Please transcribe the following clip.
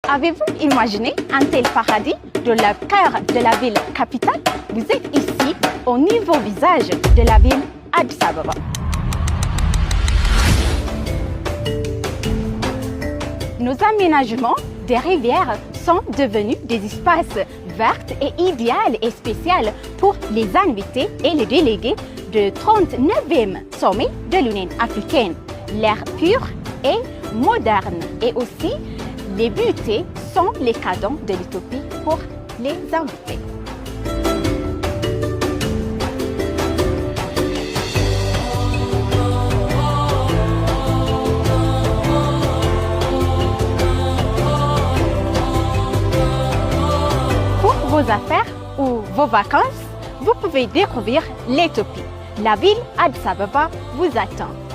Avez-vous imaginé un tel paradis dans le cœur de la ville capitale? Vous êtes ici au nouveau visage de la ville Addis Ababa. Nos aménagements des rivières sont devenus des espaces verts et idéaux et spéciaux pour les invités et les délégués du 39e sommet de l'Union africaine. L'air pur et moderne et aussi les beautés sont les cadeaux de l'utopie pour les invités. Pour vos affaires ou vos vacances, vous pouvez découvrir l'Éthiopie. La ville Addis Ababa vous attend.